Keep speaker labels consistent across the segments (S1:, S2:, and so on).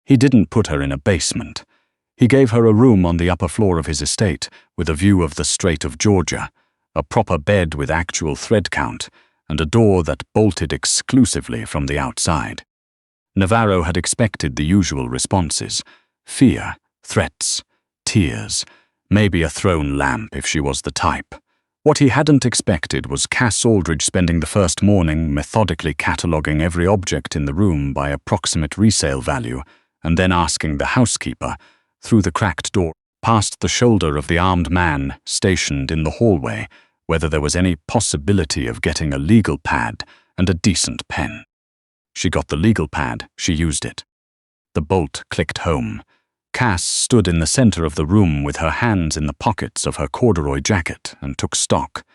S1: He didn't put her in a basement. He gave her a room on the upper floor of his estate with a view of the Strait of Georgia, a proper bed with actual thread count, and a door that bolted exclusively from the outside. Navarro had expected the usual responses: fear, threats, tears, maybe a thrown lamp if she was the type. What he hadn't expected was Cass Aldridge spending the first morning methodically cataloguing every object in the room by approximate resale value, and then asking the housekeeper, through the cracked door, past the shoulder of the armed man stationed in the hallway, whether there was any possibility of getting a legal pad and a decent pen. She got the legal pad, she used it. The bolt clicked home. Cass stood in the center of the room with her hands in the pockets of her corduroy jacket and took stock.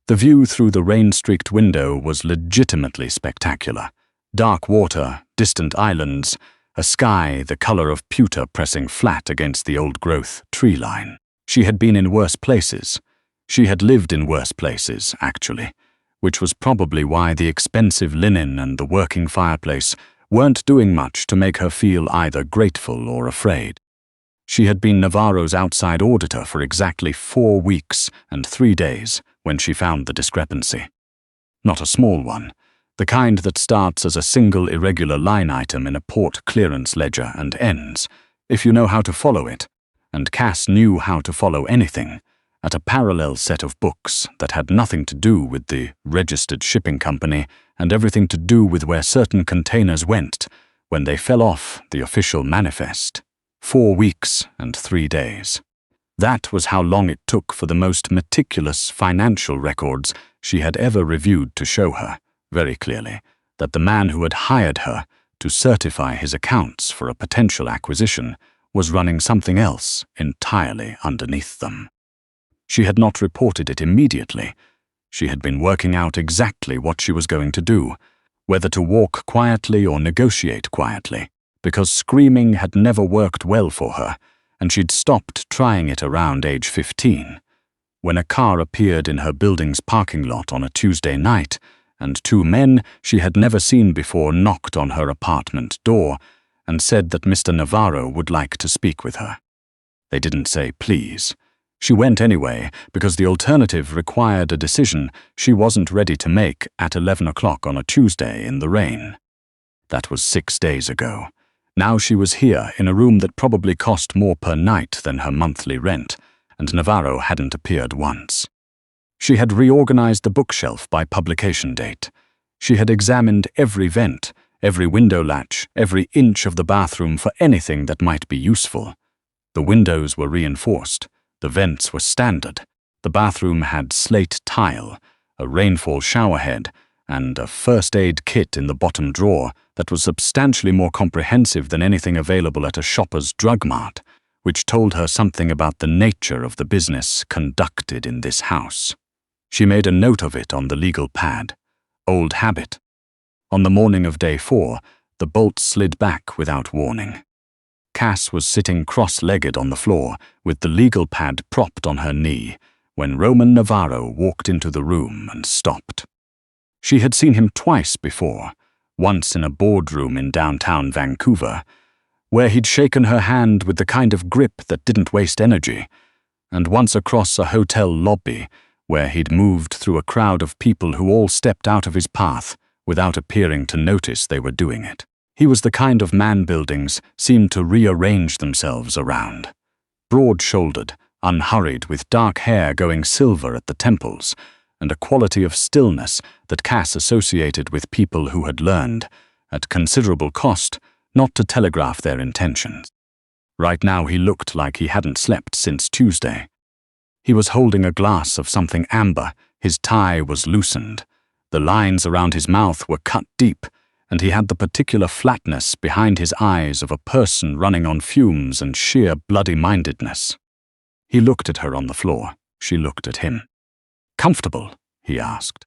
S1: The view through the rain-streaked window was legitimately spectacular. Dark water, distant islands, a sky the color of pewter pressing flat against the old-growth tree line. She had been in worse places. She had lived in worse places, actually, which was probably why the expensive linen and the working fireplace weren't doing much to make her feel either grateful or afraid. She had been Navarro's outside auditor for exactly 4 weeks and 3 days when she found the discrepancy. Not a small one, the kind that starts as a single irregular line item in a port clearance ledger and ends, if you know how to follow it, and Cass knew how to follow anything, at a parallel set of books that had nothing to do with the registered shipping company and everything to do with where certain containers went when they fell off the official manifest. 4 weeks and 3 days. That was how long it took for the most meticulous financial records she had ever reviewed to show her, very clearly, that the man who had hired her to certify his accounts for a potential acquisition was running something else entirely underneath them. She had not reported it immediately. She had been working out exactly what she was going to do, whether to walk quietly or negotiate quietly, because screaming had never worked well for her, and she'd stopped trying it around age 15, when a car appeared in her building's parking lot on a Tuesday night, and 2 men she had never seen before knocked on her apartment door and said that Mr. Navarro would like to speak with her. They didn't say please. She went anyway because the alternative required a decision she wasn't ready to make at 11 o'clock on a Tuesday in the rain. That was 6 days ago. Now she was here in a room that probably cost more per night than her monthly rent, and Navarro hadn't appeared once. She had reorganized the bookshelf by publication date. She had examined every vent, every window latch, every inch of the bathroom for anything that might be useful. The windows were reinforced. The vents were standard. The bathroom had slate tile, a rainfall showerhead, and a first aid kit in the bottom drawer that was substantially more comprehensive than anything available at a shopper's drug mart, which told her something about the nature of the business conducted in this house. She made a note of it on the legal pad. Old habit. On the morning of day 4, the bolt slid back without warning. Cass was sitting cross-legged on the floor with the legal pad propped on her knee when Roman Navarro walked into the room and stopped. She had seen him twice before, once in a boardroom in downtown Vancouver, where he'd shaken her hand with the kind of grip that didn't waste energy, and once across a hotel lobby where he'd moved through a crowd of people who all stepped out of his path without appearing to notice they were doing it. He was the kind of man buildings seemed to rearrange themselves around. Broad-shouldered, unhurried, with dark hair going silver at the temples, and a quality of stillness that Cass associated with people who had learned, at considerable cost, not to telegraph their intentions. Right now he looked like he hadn't slept since Tuesday. He was holding a glass of something amber, his tie was loosened, the lines around his mouth were cut deep, and he had the particular flatness behind his eyes of a person running on fumes and sheer bloody-mindedness. He looked at her on the floor. She looked at him. "Comfortable?" he asked.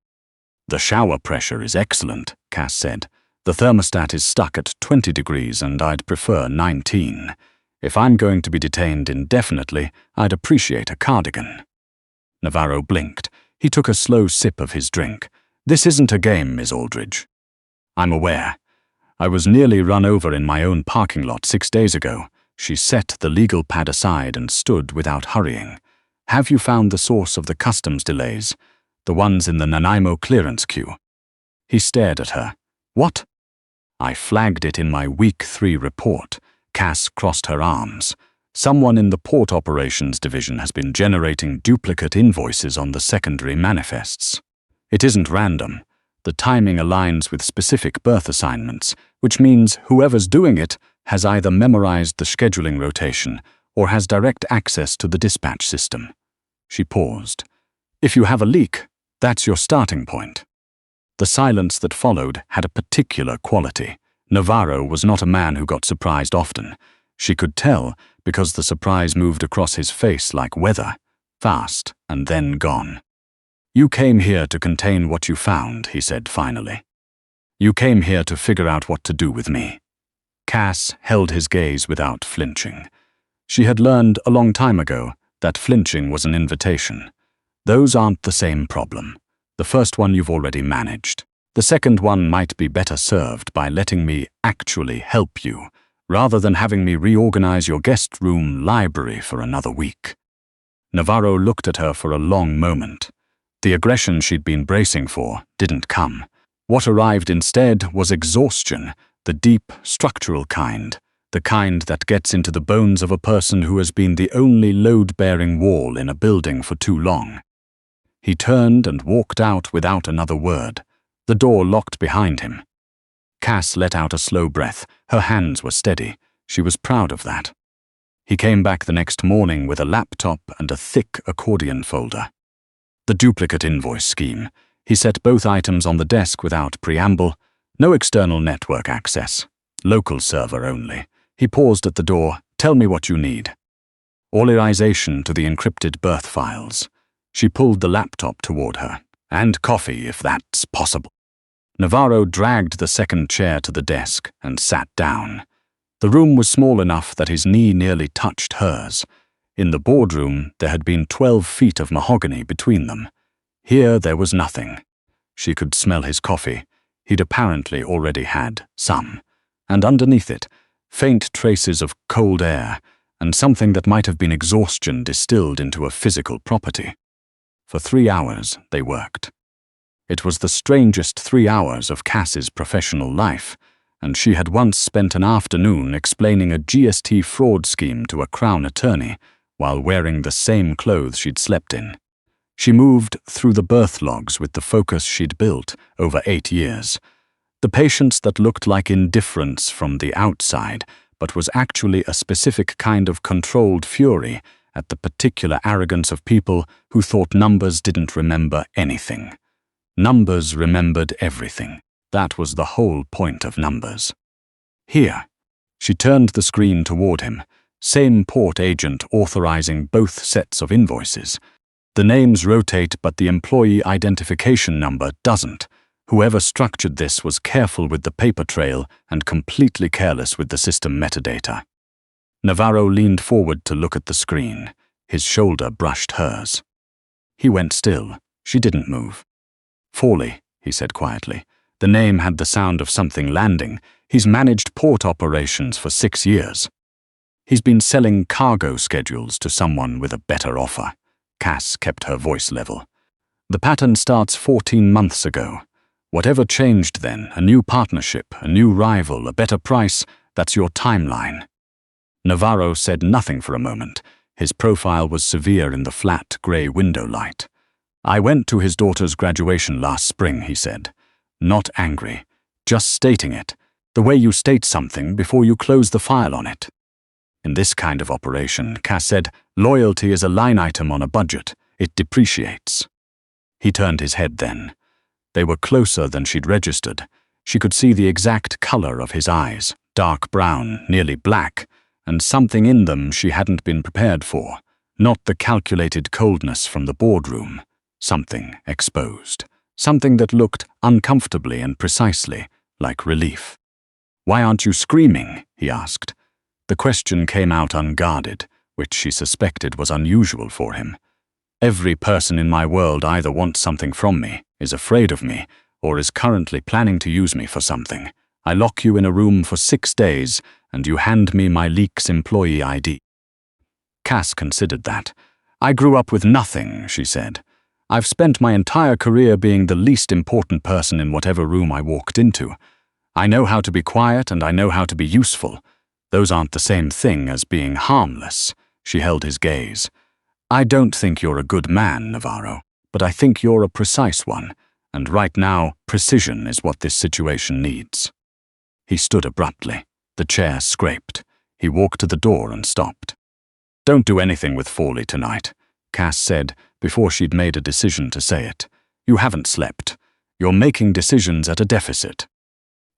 S1: "The shower pressure is excellent," Cass said. "The thermostat is stuck at 20 degrees and I'd prefer 19. If I'm going to be detained indefinitely, I'd appreciate a cardigan." Navarro blinked. He took a slow sip of his drink. "This isn't a game, Miss Aldridge." "I'm aware. I was nearly run over in my own parking lot 6 days ago. She set the legal pad aside and stood without hurrying. Have you found the source of the customs delays? The ones in the Nanaimo clearance queue? He stared at her. What? I flagged it in my Week 3 report. Cass crossed her arms. Someone in the Port Operations Division has been generating duplicate invoices on the secondary manifests. It isn't random. The timing aligns with specific berth assignments, which means whoever's doing it has either memorized the scheduling rotation or has direct access to the dispatch system. She paused. If you have a leak, that's your starting point. The silence that followed had a particular quality. Navarro was not a man who got surprised often. She could tell because the surprise moved across his face like weather, fast and then gone. You came here to contain what you found, he said finally. You came here to figure out what to do with me. Cass held his gaze without flinching. She had learned a long time ago that flinching was an invitation. Those aren't the same problem. The first one you've already managed. The second one might be better served by letting me actually help you, rather than having me reorganize your guest room library for another week. Navarro looked at her for a long moment. The aggression she'd been bracing for didn't come. What arrived instead was exhaustion, the deep, structural kind, the kind that gets into the bones of a person who has been the only load-bearing wall in a building for too long. He turned and walked out without another word. The door locked behind him. Cass let out a slow breath. Her hands were steady. She was proud of that. He came back the next morning with a laptop and a thick accordion folder. The duplicate invoice scheme. He set both items on the desk without preamble. No external network access. Local server only. He paused at the door. Tell me what you need. Authorization to the encrypted birth files. She pulled the laptop toward her. And coffee, if that's possible. Navarro dragged the second chair to the desk and sat down. The room was small enough that his knee nearly touched hers. In the boardroom, there had been 12 feet of mahogany between them. Here there was nothing. She could smell his coffee. He'd apparently already had some. And underneath it, faint traces of cold air and something that might have been exhaustion distilled into a physical property. For 3 hours, they worked. It was the strangest 3 hours of Cass's professional life, and she had once spent an afternoon explaining a GST fraud scheme to a Crown attorney while wearing the same clothes she'd slept in. She moved through the birth logs with the focus she'd built over 8 years. The patience that looked like indifference from the outside, but was actually a specific kind of controlled fury at the particular arrogance of people who thought numbers didn't remember anything. Numbers remembered everything. That was the whole point of numbers. Here. She turned the screen toward him. Same port agent authorizing both sets of invoices. The names rotate, but the employee identification number doesn't. Whoever structured this was careful with the paper trail and completely careless with the system metadata. Navarro leaned forward to look at the screen. His shoulder brushed hers. He went still. She didn't move. Forley, he said quietly. The name had the sound of something landing. He's managed port operations for 6 years. He's been selling cargo schedules to someone with a better offer. Cass kept her voice level. The pattern starts 14 months ago. Whatever changed then, a new partnership, a new rival, a better price, that's your timeline. Navarro said nothing for a moment. His profile was severe in the flat, grey window light. I went to his daughter's graduation last spring, he said. Not angry, just stating it, the way you state something before you close the file on it. In this kind of operation, Cass said, loyalty is a line item on a budget. It depreciates. He turned his head then. They were closer than she'd registered. She could see the exact color of his eyes, dark brown, nearly black, and something in them she hadn't been prepared for, not the calculated coldness from the boardroom, something exposed, something that looked uncomfortably and precisely like relief. Why aren't you screaming? He asked. The question came out unguarded, which she suspected was unusual for him. Every person in my world either wants something from me, is afraid of me, or is currently planning to use me for something. I lock you in a room for 6 days, and you hand me my leak's employee ID. Cass considered that. I grew up with nothing, she said. I've spent my entire career being the least important person in whatever room I walked into. I know how to be quiet and I know how to be useful. Those aren't the same thing as being harmless. She held his gaze. I don't think you're a good man, Navarro, but I think you're a precise one, and right now, precision is what this situation needs. He stood abruptly. The chair scraped. He walked to the door and stopped. Don't do anything with Fawley tonight, Cass said before she'd made a decision to say it. You haven't slept. You're making decisions at a deficit.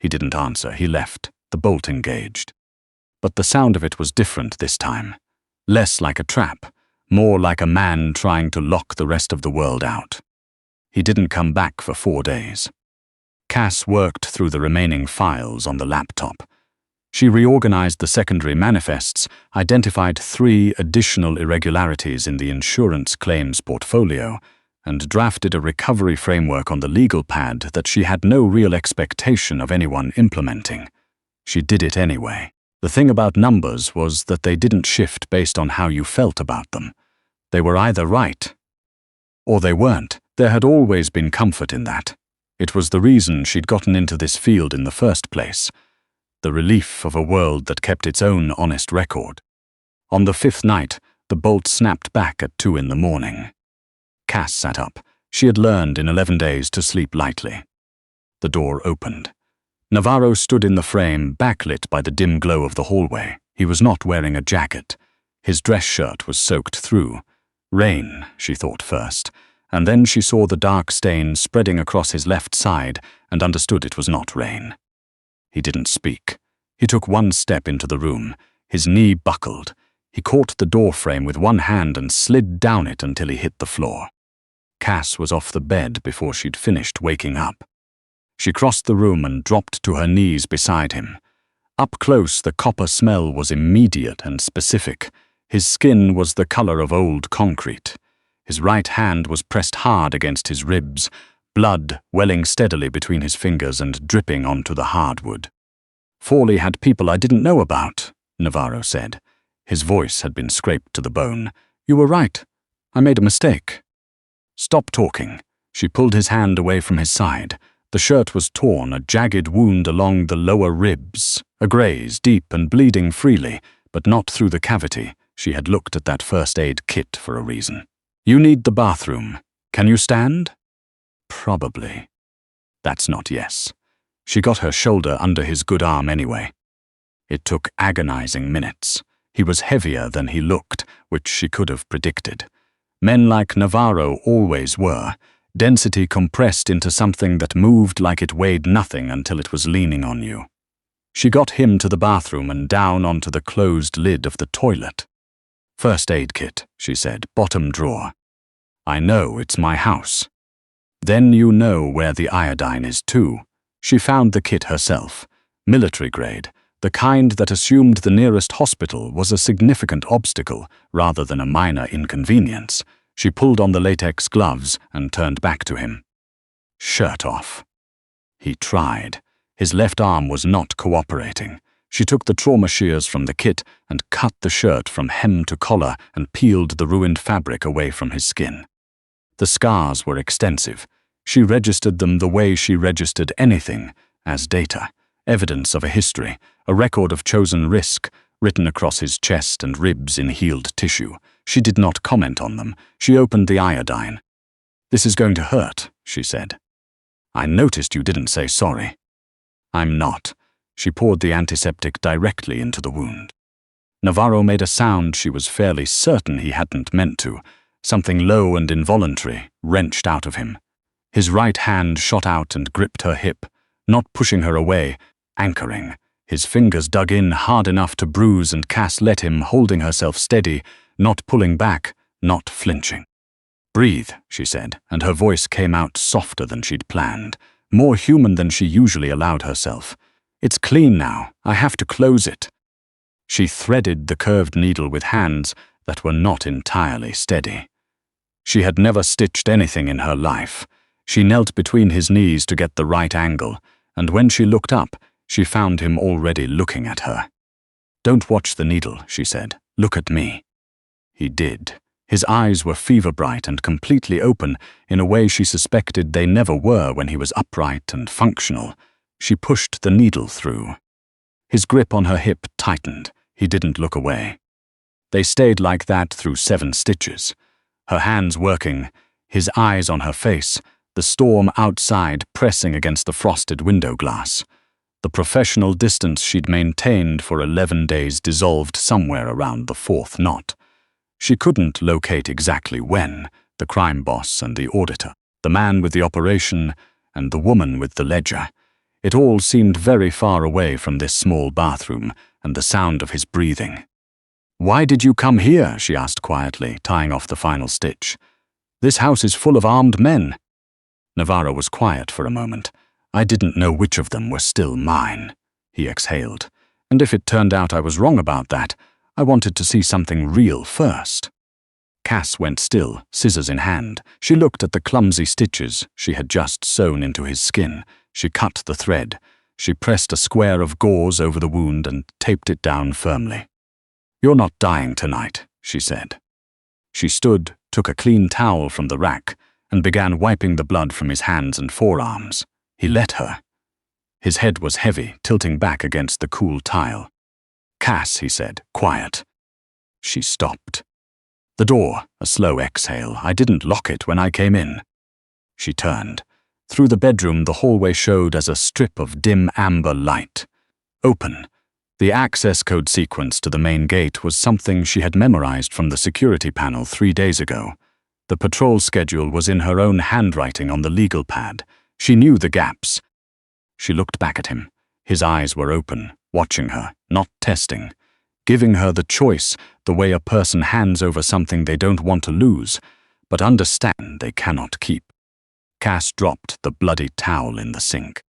S1: He didn't answer. He left, the bolt engaged. But the sound of it was different this time. Less like a trap, more like a man trying to lock the rest of the world out. He didn't come back for 4 days. Cass worked through the remaining files on the laptop. She reorganized the secondary manifests, identified 3 additional irregularities in the insurance claims portfolio, and drafted a recovery framework on the legal pad that she had no real expectation of anyone implementing. She did it anyway. The thing about numbers was that they didn't shift based on how you felt about them. They were either right or they weren't. There had always been comfort in that. It was the reason she'd gotten into this field in the first place. The relief of a world that kept its own honest record. On the 5th night, the bolt snapped back at 2 in the morning. Cass sat up. She had learned in 11 days to sleep lightly. The door opened. Navarro stood in the frame, backlit by the dim glow of the hallway. He was not wearing a jacket. His dress shirt was soaked through. Rain, she thought first, and then she saw the dark stain spreading across his left side and understood it was not rain. He didn't speak. He took 1 step into the room. His knee buckled. He caught the door frame with 1 hand and slid down it until he hit the floor. Cass was off the bed before she'd finished waking up. She crossed the room and dropped to her knees beside him. Up close, the copper smell was immediate and specific. His skin was the color of old concrete. His right hand was pressed hard against his ribs, blood welling steadily between his fingers and dripping onto the hardwood. Fawley had people I didn't know about, Navarro said. His voice had been scraped to the bone. You were right. I made a mistake. Stop talking. She pulled his hand away from his side. The shirt was torn, a jagged wound along the lower ribs, a graze, deep and bleeding freely, but not through the cavity. She had looked at that first aid kit for a reason. You need the bathroom. Can you stand? Probably. That's not yes. She got her shoulder under his good arm anyway. It took agonizing minutes. He was heavier than he looked, which she could have predicted. Men like Navarro always were. Density compressed into something that moved like it weighed nothing until it was leaning on you. She got him to the bathroom and down onto the closed lid of the toilet. First aid kit, she said, bottom drawer. I know it's my house. Then you know where the iodine is too. She found the kit herself. Military grade, the kind that assumed the nearest hospital was a significant obstacle rather than a minor inconvenience. She pulled on the latex gloves and turned back to him. Shirt off. He tried. His left arm was not cooperating. She took the trauma shears from the kit and cut the shirt from hem to collar and peeled the ruined fabric away from his skin. The scars were extensive. She registered them the way she registered anything, as data, evidence of a history, a record of chosen risk, written across his chest and ribs in healed tissue. She did not comment on them. She opened the iodine. This is going to hurt, she said. I noticed you didn't say sorry. I'm not. She poured the antiseptic directly into the wound. Navarro made a sound she was fairly certain he hadn't meant to. Something low and involuntary wrenched out of him. His right hand shot out and gripped her hip, not pushing her away, anchoring. His fingers dug in hard enough to bruise, and Cass let him, holding herself steady, not pulling back, not flinching. Breathe, she said, and her voice came out softer than she'd planned, more human than she usually allowed herself. It's clean now. I have to close it. She threaded the curved needle with hands that were not entirely steady. She had never stitched anything in her life. She knelt between his knees to get the right angle, and when she looked up, She found him already looking at her. "Don't watch the needle," she said. "Look at me." He did. His eyes were fever-bright and completely open in a way she suspected they never were when he was upright and functional. She pushed the needle through. His grip on her hip tightened. He didn't look away. They stayed like that through 7 stitches. Her hands working, his eyes on her face, the storm outside pressing against the frosted window glass. The professional distance she'd maintained for 11 days dissolved somewhere around the 4th knot. She couldn't locate exactly when, the crime boss and the auditor, the man with the operation and the woman with the ledger. It all seemed very far away from this small bathroom and the sound of his breathing. "Why did you come here?" she asked quietly, tying off the final stitch. "This house is full of armed men." Navarro was quiet for a moment. "I didn't know which of them were still mine," he exhaled. "And if it turned out I was wrong about that, I wanted to see something real first." Cass went still, scissors in hand. She looked at the clumsy stitches she had just sewn into his skin. She cut the thread. She pressed a square of gauze over the wound and taped it down firmly. "You're not dying tonight," she said. She stood, took a clean towel from the rack, and began wiping the blood from his hands and forearms. He let her. His head was heavy, tilting back against the cool tile. "Cass," he said, "quiet." She stopped. "The door," a slow exhale. "I didn't lock it when I came in." She turned. Through the bedroom, the hallway showed as a strip of dim amber light. Open. The access code sequence to the main gate was something she had memorized from the security panel 3 days ago. The patrol schedule was in her own handwriting on the legal pad. She knew the gaps. She looked back at him. His eyes were open, watching her, not testing, giving her the choice, the way a person hands over something they don't want to lose, but understand they cannot keep. Cass dropped the bloody towel in the sink.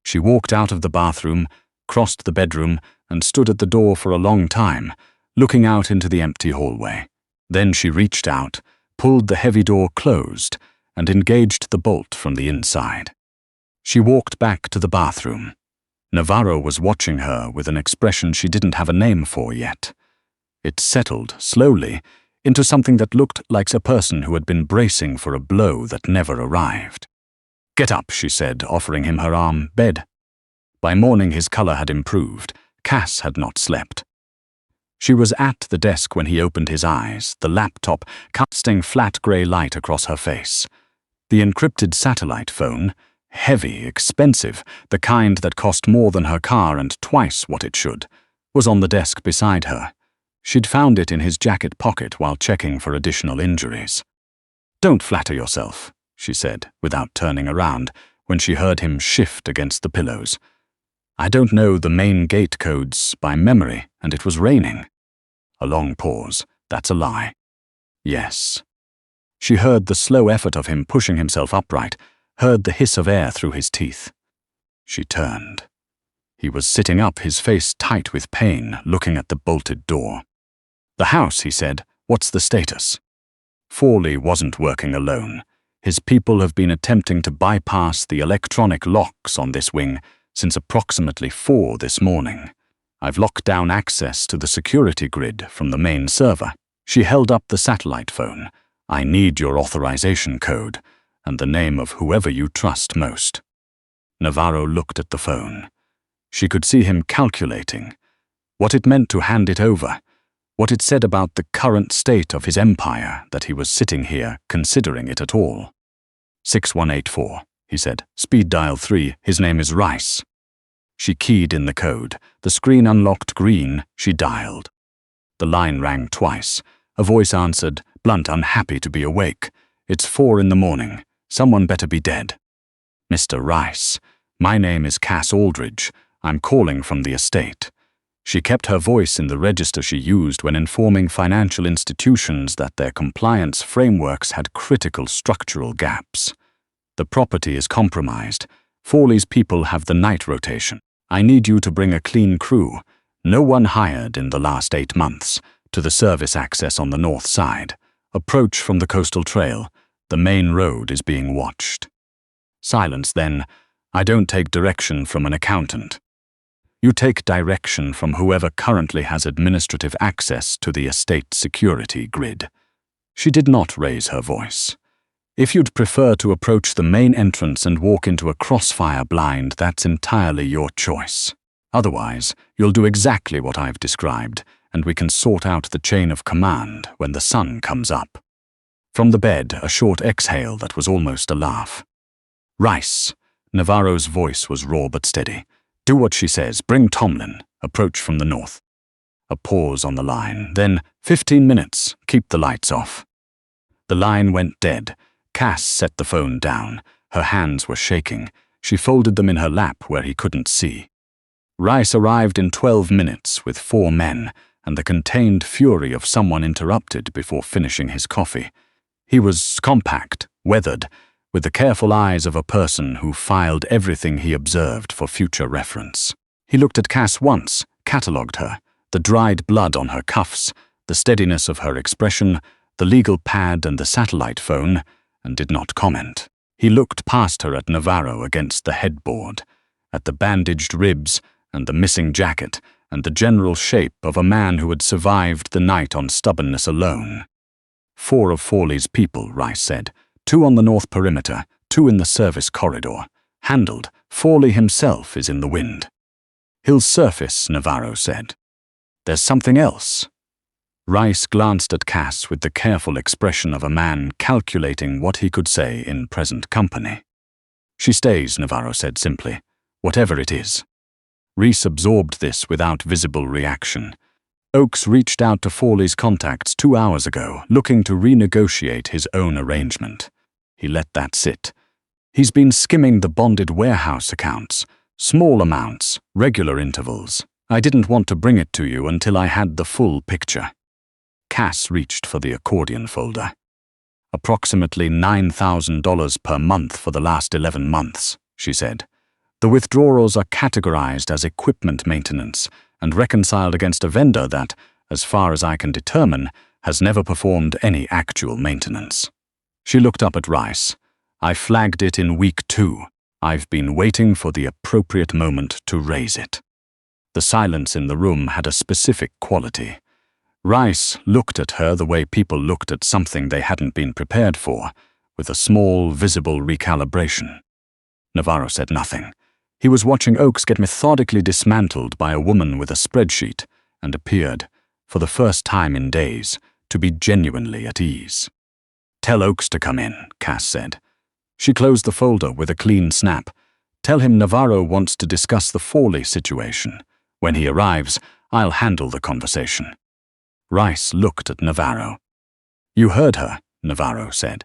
S1: She walked out of the bathroom, crossed the bedroom, and stood at the door for a long time, looking out into the empty hallway. Then she reached out, pulled the heavy door closed, and engaged the bolt from the inside. She walked back to the bathroom. Navarro was watching her with an expression she didn't have a name for yet. It settled, slowly, into something that looked like a person who had been bracing for a blow that never arrived. "Get up," she said, offering him her arm. "Bed." By morning his color had improved. Cass had not slept. She was at the desk when he opened his eyes, the laptop casting flat grey light across her face. The encrypted satellite phone, heavy, expensive, the kind that cost more than her car and twice what it should, was on the desk beside her. She'd found it in his jacket pocket while checking for additional injuries. "Don't flatter yourself," she said, without turning around, when she heard him shift against the pillows. "I don't know the main gate codes by memory, and it was raining." A long pause. "That's a lie." "Yes." She heard the slow effort of him pushing himself upright, heard the hiss of air through his teeth. She turned. He was sitting up, his face tight with pain, looking at the bolted door. "The house," he said. "What's the status?" Fawley wasn't working alone. His people have been attempting to bypass the electronic locks on this wing since approximately 4 this morning. I've locked down access to the security grid from the main server. She held up the satellite phone. "I need your authorization code and the name of whoever you trust most." Navarro looked at the phone. She could see him calculating what it meant to hand it over, what it said about the current state of his empire that he was sitting here considering it at all. 6184, he said. "Speed dial 3, his name is Rice." She keyed in the code. The screen unlocked green. She dialed. The line rang twice. A voice answered, blunt, unhappy to be awake. "It's 4 in the morning. Someone better be dead." "Mr. Rice, my name is Cass Aldridge. I'm calling from the estate." She kept her voice in the register she used when informing financial institutions that their compliance frameworks had critical structural gaps. "The property is compromised. Fawley's people have the night rotation. I need you to bring a clean crew, no one hired in the last 8 months, to the service access on the north side. Approach from the coastal trail. The main road is being watched." Silence then. "I don't take direction from an accountant." You take direction from whoever currently has administrative access to the estate security grid. She did not raise her voice. If you'd prefer to approach the main entrance and walk into a crossfire blind, that's entirely your choice. Otherwise, you'll do exactly what I've described, and we can sort out the chain of command when the sun comes up. From the bed, a short exhale that was almost a laugh. Rice. Navarro's voice was raw but steady. Do what she says. Bring Tomlin. Approach from the north. A pause on the line. Then, 15 minutes. Keep the lights off. The line went dead. Cass set the phone down. Her hands were shaking. She folded them in her lap where he couldn't see. Rice arrived in 12 minutes with 4 men, and the contained fury of someone interrupted before finishing his coffee. He was compact, weathered, with the careful eyes of a person who filed everything he observed for future reference. He looked at Cass once, catalogued her, the dried blood on her cuffs, the steadiness of her expression, the legal pad and the satellite phone, and did not comment. He looked past her at Navarro against the headboard, at the bandaged ribs and the missing jacket, and the general shape of a man who had survived the night on stubbornness alone. 4 of Fawley's people, Rice said. 2 on the north perimeter, 2 in the service corridor. Handled. Fawley himself is in the wind. He'll surface, Navarro said. There's something else. Rice glanced at Cass with the careful expression of a man calculating what he could say in present company. She stays, Navarro said simply. Whatever it is. Reese absorbed this without visible reaction. Oakes reached out to Fawley's contacts 2 hours ago, looking to renegotiate his own arrangement. He let that sit. He's been skimming the bonded warehouse accounts. Small amounts, regular intervals. I didn't want to bring it to you until I had the full picture. Cass reached for the accordion folder. Approximately $9,000 per month for the last 11 months, she said. The withdrawals are categorized as equipment maintenance and reconciled against a vendor that, as far as I can determine, has never performed any actual maintenance. She looked up at Rice. I flagged it in week 2. I've been waiting for the appropriate moment to raise it. The silence in the room had a specific quality. Rice looked at her the way people looked at something they hadn't been prepared for, with a small, visible recalibration. Navarro said nothing. He was watching Oakes get methodically dismantled by a woman with a spreadsheet, and appeared, for the first time in days, to be genuinely at ease. Tell Oakes to come in, Cass said. She closed the folder with a clean snap. Tell him Navarro wants to discuss the Fawley situation. When he arrives, I'll handle the conversation. Rice looked at Navarro. You heard her, Navarro said.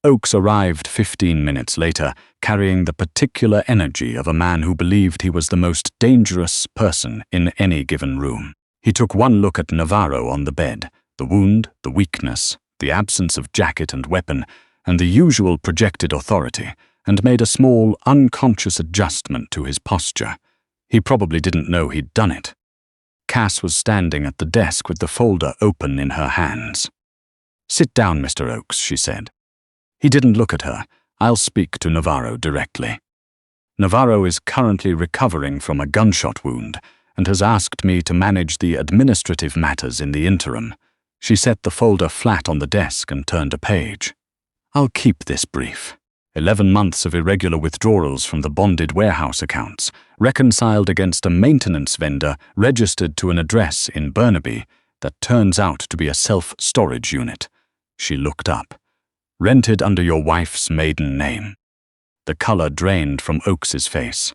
S1: Oakes arrived 15 minutes later, carrying the particular energy of a man who believed he was the most dangerous person in any given room. He took one look at Navarro on the bed, the wound, the weakness, the absence of jacket and weapon, and the usual projected authority, and made a small, unconscious adjustment to his posture. He probably didn't know he'd done it. Cass was standing at the desk with the folder open in her hands. Sit down, Mr. Oakes, she said. He didn't look at her. I'll speak to Navarro directly. Navarro is currently recovering from a gunshot wound and has asked me to manage the administrative matters in the interim. She set the folder flat on the desk and turned a page. I'll keep this brief. 11 months of irregular withdrawals from the bonded warehouse accounts, reconciled against a maintenance vendor registered to an address in Burnaby that turns out to be a self-storage unit. She looked up. Rented under your wife's maiden name. The color drained from Oakes's face.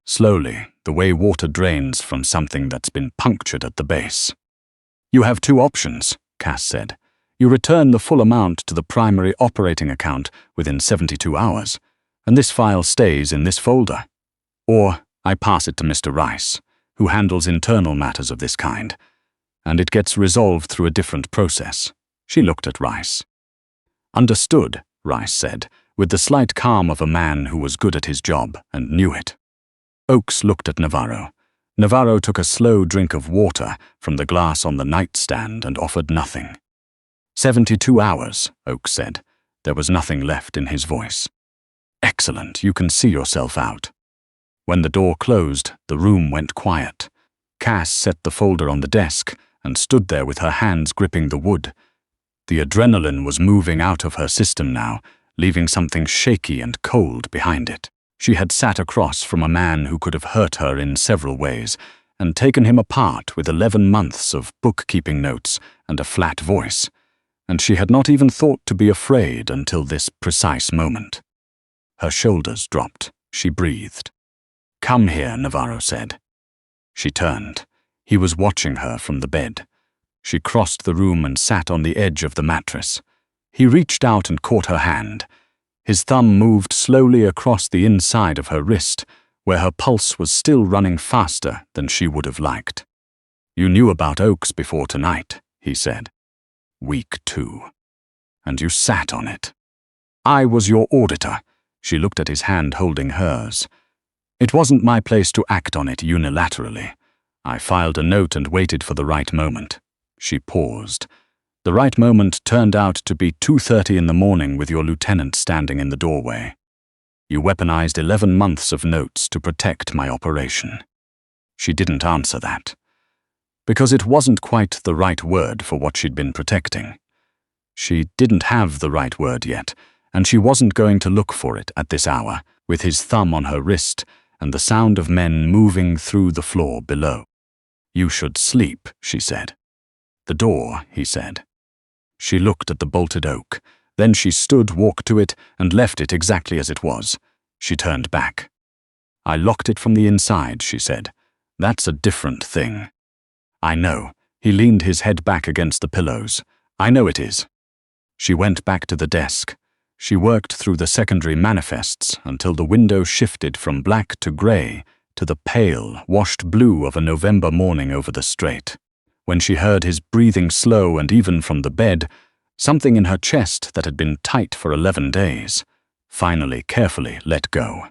S1: Slowly, the way water drains from something that's been punctured at the base. You have 2 options, Cass said. You return the full amount to the primary operating account within 72 hours, and this file stays in this folder. Or I pass it to Mr. Rice, who handles internal matters of this kind, and it gets resolved through a different process. She looked at Rice. Understood, Rice said, with the slight calm of a man who was good at his job and knew it. Oakes looked at Navarro. Navarro took a slow drink of water from the glass on the nightstand and offered nothing. 72 hours, Oakes said. There was nothing left in his voice. Excellent, you can see yourself out. When the door closed, the room went quiet. Cass set the folder on the desk and stood there with her hands gripping the wood. The adrenaline was moving out of her system now, leaving something shaky and cold behind it. She had sat across from a man who could have hurt her in several ways, and taken him apart with 11 months of bookkeeping notes and a flat voice, and she had not even thought to be afraid until this precise moment. Her shoulders dropped. She breathed. "Come here," Navarro said. She turned. He was watching her from the bed. She crossed the room and sat on the edge of the mattress. He reached out and caught her hand. His thumb moved slowly across the inside of her wrist, where her pulse was still running faster than she would have liked. "You knew about Oaks before tonight," he said. "Week 2. And you sat on it." "I was your auditor." She looked at his hand holding hers. "It wasn't my place to act on it unilaterally. I filed a note and waited for the right moment." She paused. "The right moment turned out to be 2:30 in the morning with your lieutenant standing in the doorway. You weaponized 11 months of notes to protect my operation." She didn't answer that, because it wasn't quite the right word for what she'd been protecting. She didn't have the right word yet, and she wasn't going to look for it at this hour, with his thumb on her wrist and the sound of men moving through the floor below. "You should sleep," she said. "The door," he said. She looked at the bolted oak. Then she stood, walked to it, and left it exactly as it was. She turned back. "I locked it from the inside," she said. "That's a different thing." "I know." He leaned his head back against the pillows. "I know it is." She went back to the desk. She worked through the secondary manifests until the window shifted from black to grey to the pale, washed blue of a November morning over the strait. When she heard his breathing slow and even from the bed, something in her chest that had been tight for 11 days finally carefully let go.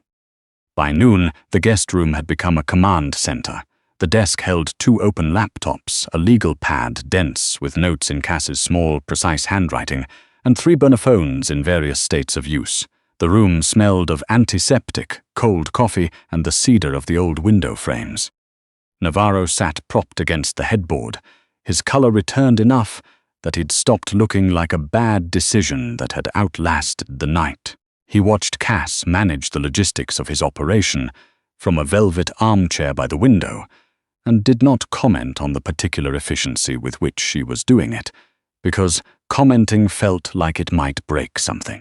S1: By noon, the guest room had become a command center. The desk held 2 open laptops, a legal pad dense with notes in Cass's small, precise handwriting, and 3 burner phones in various states of use. The room smelled of antiseptic, cold coffee, and the cedar of the old window frames. Navarro sat propped against the headboard. His color returned enough that he'd stopped looking like a bad decision that had outlasted the night. He watched Cass manage the logistics of his operation from a velvet armchair by the window, and did not comment on the particular efficiency with which she was doing it, because commenting felt like it might break something.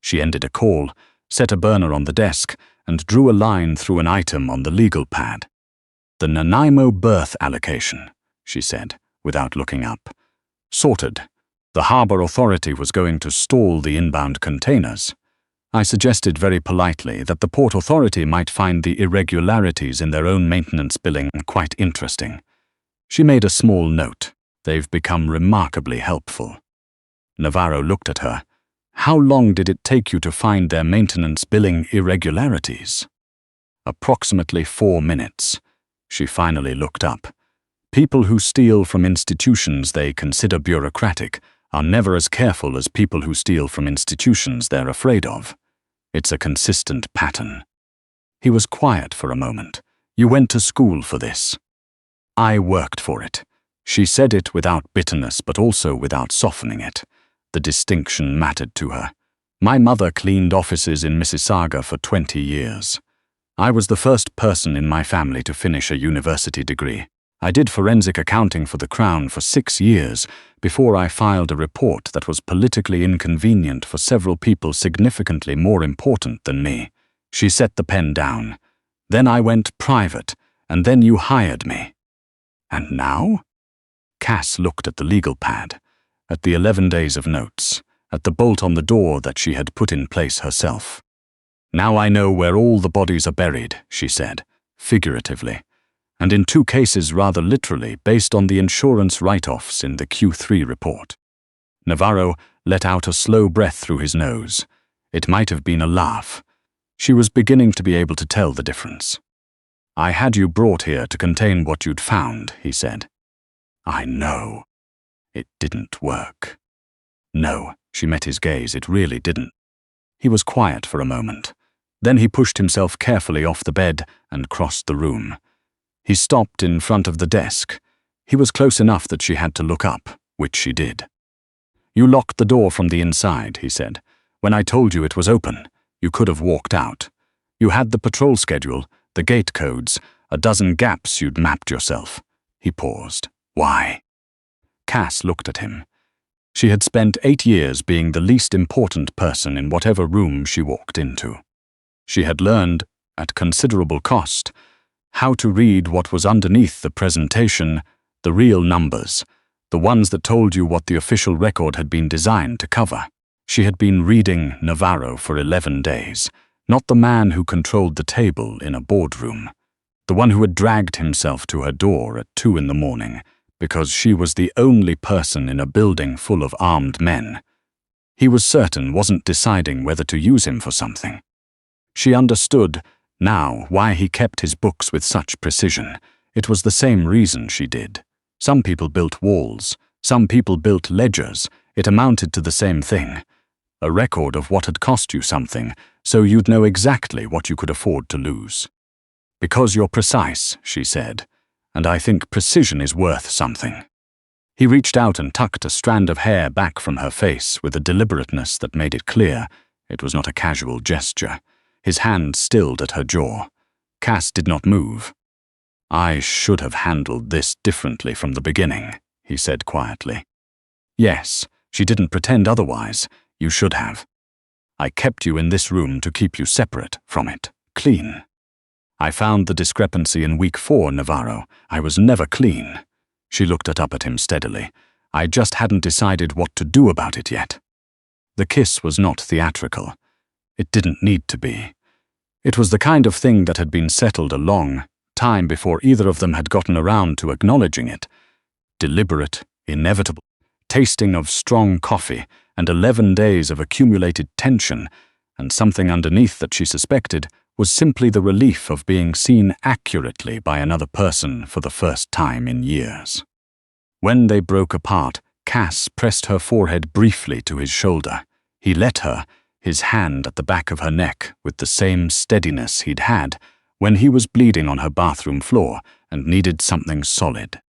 S1: She ended a call, set a burner on the desk, and drew a line through an item on the legal pad. "The Nanaimo berth allocation," she said, without looking up. "Sorted. The harbor authority was going to stall the inbound containers. I suggested very politely that the port authority might find the irregularities in their own maintenance billing quite interesting. She made a small note. They've become remarkably helpful." Navarro looked at her. "How long did it take you to find their maintenance billing irregularities?" "Approximately 4 minutes. She finally looked up. "People who steal from institutions they consider bureaucratic are never as careful as people who steal from institutions they're afraid of. It's a consistent pattern." He was quiet for a moment. "You went to school for this." "I worked for it." She said it without bitterness, but also without softening it. The distinction mattered to her. "My mother cleaned offices in Mississauga for 20 years. I was the first person in my family to finish a university degree. I did forensic accounting for the Crown for 6 years before I filed a report that was politically inconvenient for several people significantly more important than me." She set the pen down. "Then I went private, and then you hired me." "And now?" Cass looked at the legal pad, at the 11 days of notes, at the bolt on the door that she had put in place herself. "Now I know where all the bodies are buried," she said, figuratively, and in 2 cases rather literally based on the insurance write-offs in the Q3 report. Navarro let out a slow breath through his nose. It might have been a laugh. She was beginning to be able to tell the difference. "I had you brought here to contain what you'd found," he said. "I know." "It didn't work." "No," she met his gaze, "it really didn't." He was quiet for a moment. Then he pushed himself carefully off the bed and crossed the room. He stopped in front of the desk. He was close enough that she had to look up, which she did. "You locked the door from the inside," he said. "When I told you it was open, you could have walked out. You had the patrol schedule, the gate codes, a dozen gaps you'd mapped yourself." He paused. "Why?" Cass looked at him. She had spent 8 years being the least important person in whatever room she walked into. She had learned, at considerable cost, how to read what was underneath the presentation, the real numbers, the ones that told you what the official record had been designed to cover. She had been reading Navarro for 11 days, not the man who controlled the table in a boardroom, the one who had dragged himself to her door at 2 in the morning because she was the only person in a building full of armed men. He was certain wasn't deciding whether to use him for something. She understood now why he kept his books with such precision. It was the same reason she did. Some people built walls, some people built ledgers. It amounted to the same thing. A record of what had cost you something, so you'd know exactly what you could afford to lose. "Because you're precise," she said, "and I think precision is worth something." He reached out and tucked a strand of hair back from her face with a deliberateness that made it clear it was not a casual gesture. His hand stilled at her jaw. Cass did not move. "I should have handled this differently from the beginning," he said quietly. "Yes," she didn't pretend otherwise. "You should have. I kept you in this room to keep you separate from it, clean. I found the discrepancy in week 4, Navarro. I was never clean." She looked up at him steadily. "I just hadn't decided what to do about it yet." The kiss was not theatrical. It didn't need to be. It was the kind of thing that had been settled a long time before either of them had gotten around to acknowledging it. Deliberate, inevitable, tasting of strong coffee, and 11 days of accumulated tension, and something underneath that she suspected was simply the relief of being seen accurately by another person for the first time in years. When they broke apart, Cass pressed her forehead briefly to his shoulder. He let her, his hand at the back of her neck with the same steadiness he'd had when he was bleeding on her bathroom floor and needed something solid.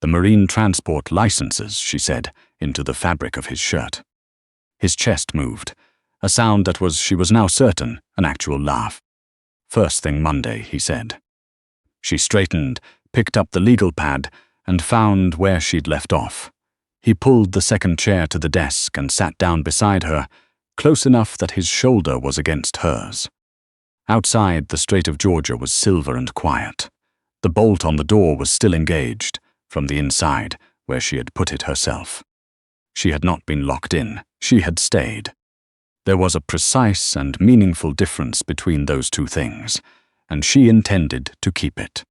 S1: "The marine transport licenses," she said, into the fabric of his shirt. His chest moved, a sound that was, she was now certain, an actual laugh. "First thing Monday," he said. She straightened, picked up the legal pad, and found where she'd left off. He pulled the second chair to the desk and sat down beside her, close enough that his shoulder was against hers. Outside, the Strait of Georgia was silver and quiet. The bolt on the door was still engaged, from the inside, where she had put it herself. She had not been locked in, she had stayed. There was a precise and meaningful difference between those two things, and she intended to keep it.